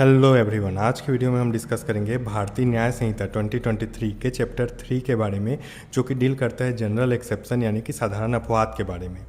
Hello everyone, आज की video में हम डिस्कस करेंगे भारतीय न्याय संहिता 2023 के चैप्टर 3 के बारे में, जो कि डील करता है जनरल एक्सेप्शन यानी कि साधारण अपवाद के बारे में।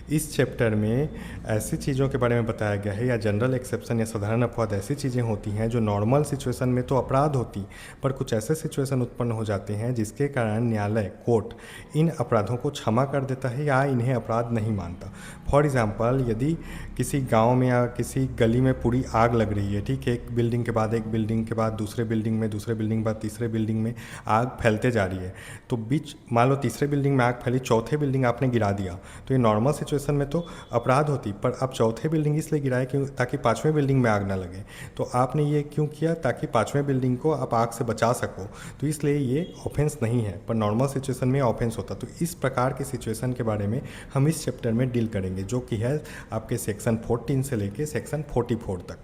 इस चैप्टर में ऐसी चीज़ों के बारे में बताया गया है, या जनरल एक्सेप्शन या साधारण अपवाद ऐसी चीज़ें होती हैं जो नॉर्मल सिचुएशन में तो अपराध होती, पर कुछ ऐसे सिचुएशन उत्पन्न हो जाते हैं जिसके कारण न्यायालय कोर्ट इन अपराधों को क्षमा कर देता है या इन्हें अपराध नहीं मानता। फॉर एग्जाम्पल, यदि किसी गांव में या किसी गली में पूरी आग लग रही है, ठीक है, एक बिल्डिंग के बाद एक बिल्डिंग के बाद दूसरे बिल्डिंग में, दूसरे बिल्डिंग के बाद तीसरे बिल्डिंग में आग फैलते जा रही है, तो बीच मान लो तीसरे बिल्डिंग में आग फैली, चौथे बिल्डिंग आपने गिरा दिया, तो ये नॉर्मल सिचुएशन में तो अपराध होती, पर अब चौथे बिल्डिंग इसलिए गिराए क्यों, ताकि पाँचवें बिल्डिंग में आग ना लगे। तो आपने ये क्यों किया? ताकि पाँचवें बिल्डिंग को आप आग से बचा सको, तो इसलिए ये ऑफेंस नहीं है, पर नॉर्मल सिचुएशन में ऑफेंस होता। तो इस प्रकार के सिचुएशन के बारे में हम इस चैप्टर में डील करेंगे, जो कि है आपके सेक्शन 14 से लेके सेक्शन 44 तक।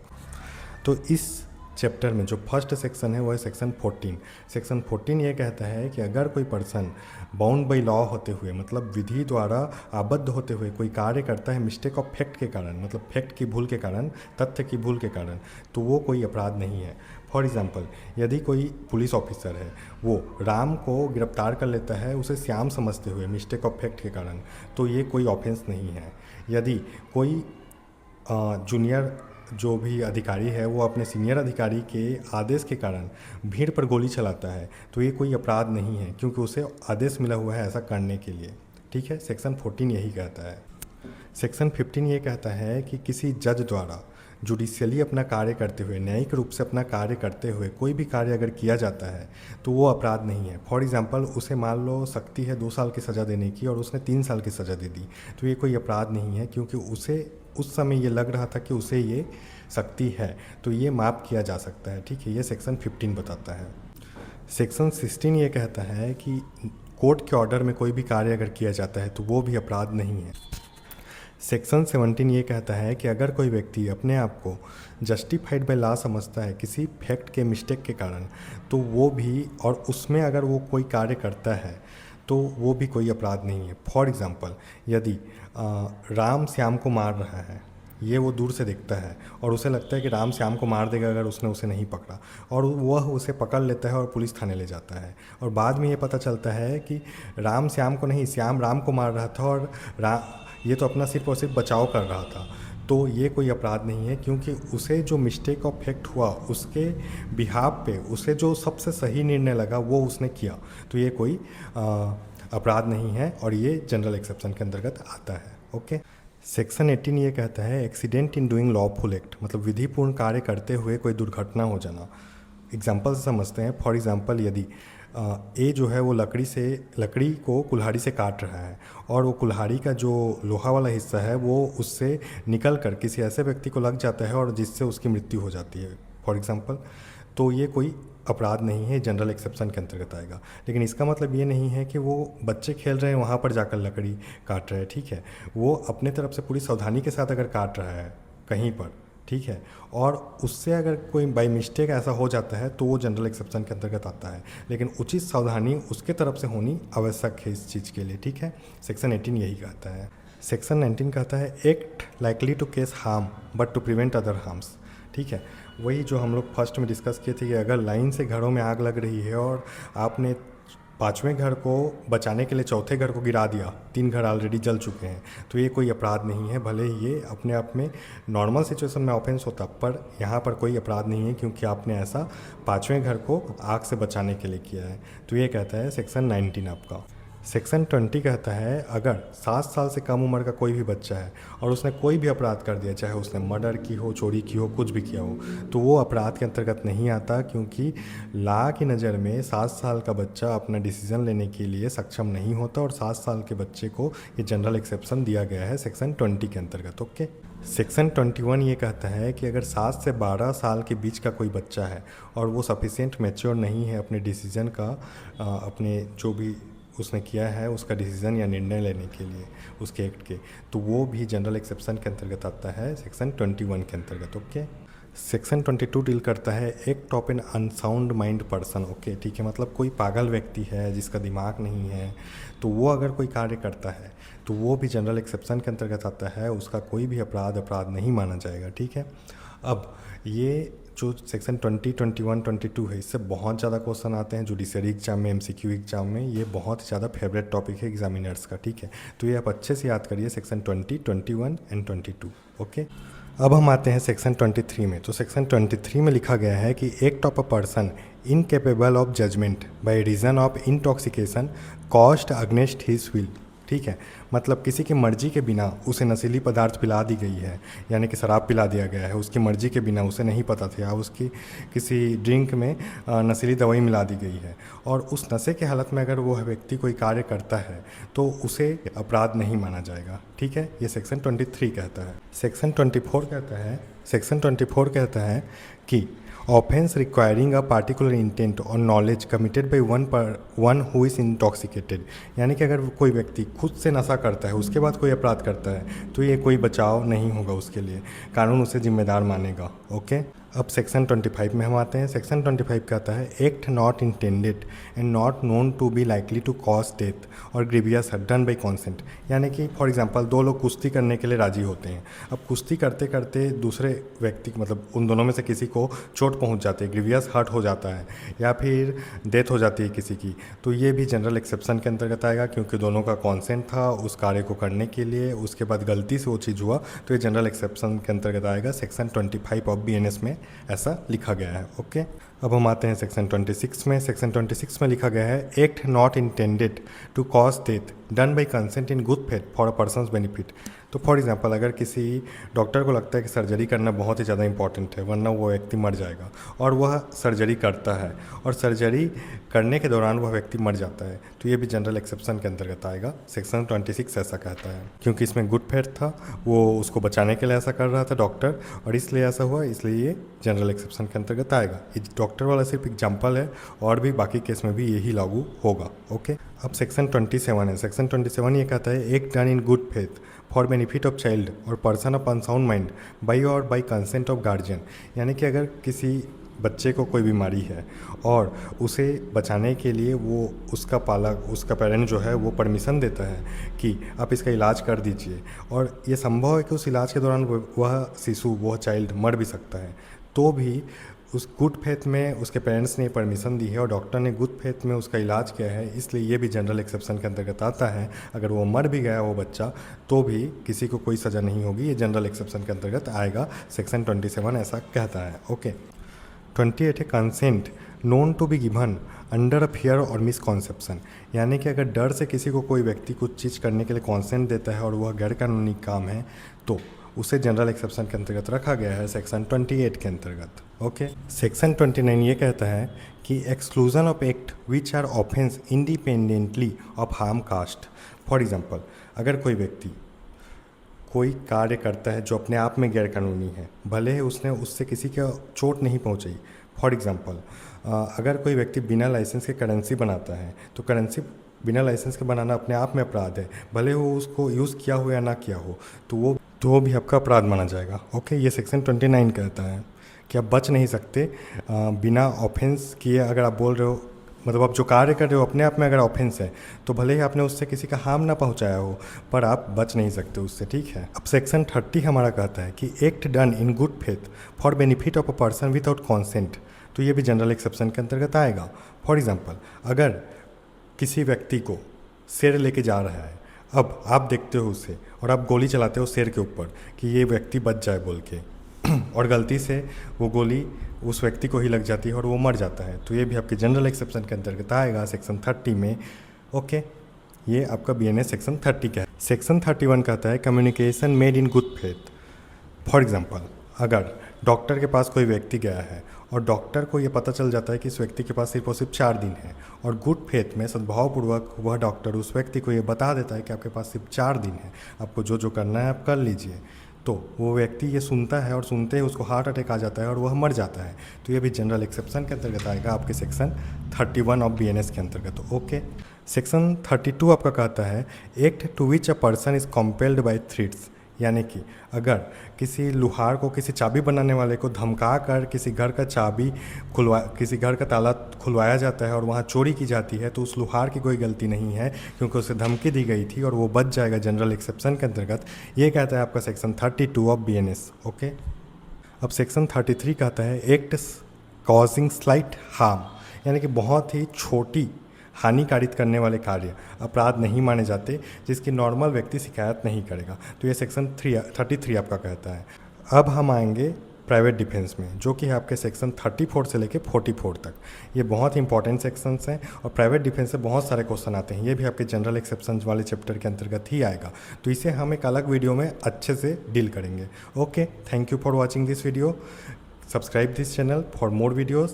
तो इस चैप्टर में जो फर्स्ट सेक्शन है वो है सेक्शन 14। सेक्शन 14 ये कहता है कि अगर कोई पर्सन बाउंड बाई लॉ होते हुए, मतलब विधि द्वारा आबद्ध होते हुए कोई कार्य करता है मिस्टेक ऑफ फैक्ट के कारण, मतलब फैक्ट की भूल के कारण, तथ्य की भूल के कारण, तो वो कोई अपराध नहीं है। फॉर एग्जाम्पल, यदि कोई पुलिस ऑफिसर है, वो राम को गिरफ्तार कर लेता है उसे श्याम समझते हुए मिस्टेक ऑफ फैक्ट के कारण, तो ये कोई ऑफेंस नहीं है। यदि कोई जूनियर जो भी अधिकारी है वो अपने सीनियर अधिकारी के आदेश के कारण भीड़ पर गोली चलाता है, तो ये कोई अपराध नहीं है, क्योंकि उसे आदेश मिला हुआ है ऐसा करने के लिए। ठीक है, सेक्शन 14 यही कहता है। सेक्शन 15 ये कहता है कि किसी जज द्वारा जुडिशियली अपना कार्य करते हुए, न्यायिक रूप से अपना कार्य करते हुए कोई भी कार्य अगर किया जाता है तो वो अपराध नहीं है। फॉर एग्जांपल, उसे मान लो शक्ति है 2 साल की सज़ा देने की और उसने 3 साल की सज़ा दे दी, तो ये कोई अपराध नहीं है, क्योंकि उसे उस समय ये लग रहा था कि उसे ये शक्ति है, तो ये माफ़ किया जा सकता है। ठीक है, ये सेक्शन 15 बताता है। सेक्शन 16 ये कहता है कि कोर्ट के ऑर्डर में कोई भी कार्य अगर किया जाता है तो वो भी अपराध नहीं है। सेक्शन 17 ये कहता है कि अगर कोई व्यक्ति अपने आप को जस्टिफाइड बाय लॉ समझता है किसी फैक्ट के मिस्टेक के कारण, तो वो भी, और उसमें अगर वो कोई कार्य करता है तो वो भी कोई अपराध नहीं है। फॉर एग्ज़ाम्पल, यदि राम श्याम को मार रहा है, ये वो दूर से देखता है और उसे लगता है कि राम श्याम को मार देगा अगर उसने उसे नहीं पकड़ा, और वह उसे पकड़ लेता है और पुलिस थाने ले जाता है, और बाद में ये पता चलता है कि राम श्याम को नहीं, श्याम राम को मार रहा था और ये तो अपना सिर्फ और सिर्फ बचाव कर रहा था, तो ये कोई अपराध नहीं है, क्योंकि उसे जो मिस्टेक ऑफ फैक्ट हुआ उसके बिहाफ पे उसे जो सबसे सही निर्णय लगा वो उसने किया, तो ये कोई अपराध नहीं है और ये जनरल एक्सेप्शन के अंतर्गत आता है। ओके, सेक्शन 18 ये कहता है accident in doing lawful act, मतलब विधिपूर्ण कार्य करते हुए कोई दुर्घटना हो जाना। एग्जाम्पल से समझते हैं। फॉर एग्जाम्पल, यदि ए जो है वो लकड़ी को कुल्हाड़ी से काट रहा है और वो कुल्हाड़ी का जो लोहा वाला हिस्सा है वो उससे निकल कर किसी ऐसे व्यक्ति को लग जाता है और जिससे उसकी मृत्यु हो जाती है, फॉर एग्जाम्पल, तो ये कोई अपराध नहीं है, जनरल एक्सेप्शन के अंतर्गत आएगा। लेकिन इसका मतलब ये नहीं है कि वो बच्चे खेल रहे हैं वहाँ पर जाकर लकड़ी काट रहे हैं। ठीक है, वो अपने तरफ से पूरी सावधानी के साथ अगर काट रहा है कहीं पर, ठीक है, और उससे अगर कोई बाई मिस्टेक ऐसा हो जाता है तो वो जनरल एक्सेप्शन के अंतर्गत आता है, लेकिन उचित सावधानी उसके तरफ से होनी आवश्यक है इस चीज़ के लिए। ठीक है, सेक्शन 18 यही कहता है। सेक्शन 19 कहता है act likely to cause harm but to prevent other harms. ठीक है, वही जो हम लोग फर्स्ट में डिस्कस किए थे कि अगर लाइन से घरों में आग लग रही है और आपने 5वें घर को बचाने के लिए चौथे घर को गिरा दिया, 3 घर ऑलरेडी जल चुके हैं, तो ये कोई अपराध नहीं है। भले ही ये अपने आप में नॉर्मल सिचुएशन में ऑफेंस होता, पर यहाँ पर कोई अपराध नहीं है, क्योंकि आपने ऐसा 5वें घर को आग से बचाने के लिए किया है। तो ये कहता है सेक्शन 19 आपका। सेक्शन 20 कहता है अगर 7 साल से कम उम्र का कोई भी बच्चा है और उसने कोई भी अपराध कर दिया, चाहे उसने मर्डर की हो, चोरी की हो, कुछ भी किया हो, तो वो अपराध के अंतर्गत नहीं आता, क्योंकि लॉ की नज़र में 7 साल का बच्चा अपना डिसीजन लेने के लिए सक्षम नहीं होता, और 7 साल के बच्चे को ये जनरल एक्सेप्शन दिया गया है सेक्शन 20 के अंतर्गत। ओके, सेक्शन 21 ये कहता है कि अगर 7 से 12 साल के बीच का कोई बच्चा है और वो सफिशिएंट मैच्योर नहीं है अपने डिसीजन का, अपने जो भी उसने किया है उसका डिसीजन या निर्णय लेने के लिए उसके एक्ट के, तो वो भी जनरल एक्सेप्शन के अंतर्गत आता है सेक्शन 21 के अंतर्गत। ओके, सेक्शन 22 डील करता है act of an unsound mind person. Okay, ठीक है, मतलब कोई पागल व्यक्ति है जिसका दिमाग नहीं है, तो वो अगर कोई कार्य करता है तो वो भी जनरल एक्सेप्शन के अंतर्गत आता है, उसका कोई भी अपराध नहीं माना जाएगा। ठीक है, अब ये जो सेक्शन 20, 21, 22 है, इससे बहुत ज़्यादा क्वेश्चन आते हैं जुडिशरी एग्जाम में, एमसीक्यू एग्जाम में। ये बहुत ज़्यादा फेवरेट टॉपिक है एग्जामिनर्स का, ठीक है। तो ये आप अच्छे से याद करिए, सेक्शन 20, 21 एंड 22। ओके, अब हम आते हैं सेक्शन 23 में। तो सेक्शन 23 में लिखा गया है कि act of a person incapable of judgment by reason of intoxication caused against his will, ठीक है। मतलब किसी की मर्जी के बिना उसे नशीली पदार्थ पिला दी गई है, यानी कि शराब पिला दिया गया है, उसकी मर्जी के बिना, उसे नहीं पता था, या उसकी किसी ड्रिंक में नशीली दवाई मिला दी गई है, और उस नशे के हालत में अगर वो व्यक्ति कोई कार्य करता है तो उसे अपराध नहीं माना जाएगा, ठीक है। ये सेक्शन 23 कहता है। सेक्शन 24 कहता है कि offence requiring a particular intent और knowledge committed by one who is intoxicated, यानी कि अगर कोई व्यक्ति खुद से नशा करता है उसके बाद कोई अपराध करता है तो ये कोई बचाव नहीं होगा उसके लिए, कानून उसे जिम्मेदार मानेगा। ओके, अब सेक्शन 25 में हम आते हैं। सेक्शन 25 कहता है act not intended and not known to be likely to cause death और ग्रीवियस डन बाई कॉन्सेंट, यानी कि फॉर एग्जांपल दो लोग कुश्ती करने के लिए राजी होते हैं। अब कुश्ती करते करते दूसरे व्यक्ति, मतलब उन दोनों में से किसी को चोट पहुंच जाती है, ग्रीवियस हर्ट हो जाता है, या फिर डेथ हो जाती है किसी की, तो ये भी जनरल एक्सेप्शन के अंतर्गत आएगा, क्योंकि दोनों का कॉन्सेंट था उस कार्य को करने के लिए, उसके बाद गलती से वो चीज़ हुआ, तो ये जनरल एक्सेप्शन के अंतर्गत आएगा। सेक्शन 25 ऑफ BNS में ऐसा लिखा गया है। ओके, अब हम आते हैं सेक्शन 26 में। सेक्शन 26 में लिखा गया है act not intended to cause death done by consent in good faith for a person's benefit. तो फॉर एग्जांपल अगर किसी डॉक्टर को लगता है कि सर्जरी करना बहुत ही ज़्यादा इंपॉर्टेंट है वरना वो व्यक्ति मर जाएगा, और वह सर्जरी करता है और सर्जरी करने के दौरान वह व्यक्ति मर जाता है, तो ये भी जनरल एक्सेप्शन के अंतर्गत आएगा। सेक्शन 26 ऐसा कहता है, क्योंकि इसमें गुड फेथ था, वो उसको बचाने के लिए ऐसा कर रहा था डॉक्टर, और इसलिए ऐसा हुआ, इसलिए ये जनरल एक्सेप्शन के अंतर्गत आएगा। ये डॉक्टर वाला सिर्फ एग्जाम्पल है, और भी बाकी केस में भी यही लागू होगा। ओके, अब सेक्शन 27 है। सेक्शन 27 ये कहता है act done in good faith for benefit of child और person of unsound mind by or by consent of guardian, यानी कि अगर किसी बच्चे को कोई बीमारी है और उसे बचाने के लिए वो उसका पालक, उसका पेरेंट जो है वो परमिशन देता है कि आप इसका इलाज कर दीजिए, और ये संभव है कि उस इलाज के दौरान वह शिशु, वह चाइल्ड मर भी सकता है, तो भी उस गुड फेथ में उसके पेरेंट्स ने परमिशन दी है और डॉक्टर ने गुड फेथ में उसका इलाज किया है, इसलिए ये भी जनरल एक्सेप्शन के अंतर्गत आता है। अगर वो मर भी गया वो बच्चा तो भी किसी को कोई सज़ा नहीं होगी, ये जनरल एक्सेप्शन के अंतर्गत आएगा। सेक्शन 27 ऐसा कहता है। ओके, 28 है consent known to be given under a fear और मिसकॉन्सेप्शन, यानी कि अगर डर से किसी को कोई व्यक्ति कुछ चीज़ करने के लिए कॉन्सेंट देता है और वह गैर कानूनी काम है तो उसे जनरल एक्सेप्शन के अंतर्गत रखा गया है सेक्शन 28 के अंतर्गत। ओके, सेक्शन 29 ये कहता है कि exclusion of act which are offence independently of harm caused. For example अगर कोई व्यक्ति कोई कार्य करता है जो अपने आप में गैरकानूनी है, भले ही उसने उससे किसी को चोट नहीं पहुंचाई। फॉर एग्जांपल अगर कोई व्यक्ति बिना लाइसेंस के करेंसी बनाता है तो करेंसी बिना लाइसेंस के बनाना अपने आप में अपराध है, भले वो उसको यूज़ किया हो या ना किया हो, तो वो भी आपका अपराध माना जाएगा। ओके, ये सेक्शन 29 कहता है कि आप बच नहीं सकते बिना ऑफेंस किए। अगर आप बोल रहे हो, मतलब आप जो कार्य कर रहे हो अपने आप में अगर ऑफेंस है तो भले ही आपने उससे किसी का हार्म ना पहुंचाया हो, पर आप बच नहीं सकते उससे, ठीक है। अब सेक्शन 30 हमारा कहता है कि act done in good faith for benefit of a person without consent, तो ये भी जनरल एक्सेप्शन के अंतर्गत आएगा। फॉर एग्जाम्पल अगर किसी व्यक्ति को शेर लेके जा रहा है, अब आप देखते हो उसे और आप गोली चलाते हो शेर के ऊपर कि ये व्यक्ति बच जाए बोल के, और गलती से वो गोली उस व्यक्ति को ही लग जाती है और वो मर जाता है, तो ये भी आपके जनरल एक्सेप्शन के अंतर्गत आएगा सेक्शन 30 में। ओके, ये आपका BNS सेक्शन 30 का है। सेक्शन 31 कहता है communication made in good faith. For example अगर डॉक्टर के पास कोई व्यक्ति गया है और डॉक्टर को ये पता चल जाता है कि इस व्यक्ति के पास सिर्फ और सिर्फ 4 दिन है, और गुड फेथ में सद्भावपूर्वक वह डॉक्टर उस व्यक्ति को ये बता देता है कि आपके पास सिर्फ 4 दिन है, आपको जो जो करना है आप कर लीजिए, तो वो व्यक्ति ये सुनता है और सुनते ही उसको हार्ट अटैक आ जाता है और वह मर जाता है, तो ये भी जनरल एक्सेप्शन के अंतर्गत आएगा आपके सेक्शन 31 ऑफ BNS के अंतर्गत। ओके, सेक्शन 32 आपका कहता है act to which a person is compelled by threats, यानी कि अगर किसी लुहार को, किसी चाबी बनाने वाले को धमका कर किसी घर का ताला खुलवाया जाता है और वहाँ चोरी की जाती है, तो उस लुहार की कोई गलती नहीं है क्योंकि उसे धमकी दी गई थी और वो बच जाएगा जनरल एक्सेप्शन के अंतर्गत। ये कहता है आपका सेक्शन 32 ऑफ BNS। ओके, अब सेक्शन 33 कहता है एक्ट कॉजिंग स्लाइट हार्म, यानी कि बहुत ही छोटी हानिकारित करने वाले कार्य अपराध नहीं माने जाते जिसकी नॉर्मल व्यक्ति शिकायत नहीं करेगा। तो ये सेक्शन 33 आपका कहता है। अब हम आएंगे प्राइवेट डिफेंस में, जो कि है आपके सेक्शन 34 से लेके 44 तक। ये बहुत ही इंपॉर्टेंट सेक्शंस हैं और प्राइवेट डिफेंस से बहुत सारे क्वेश्चन आते हैं। ये भी आपके जनरल एक्सेप्शंस वाले चैप्टर के अंतर्गत ही आएगा, तो इसे हम एक अलग वीडियो में अच्छे से डील करेंगे। Okay, thank you for watching this video. Subscribe this channel for more videos.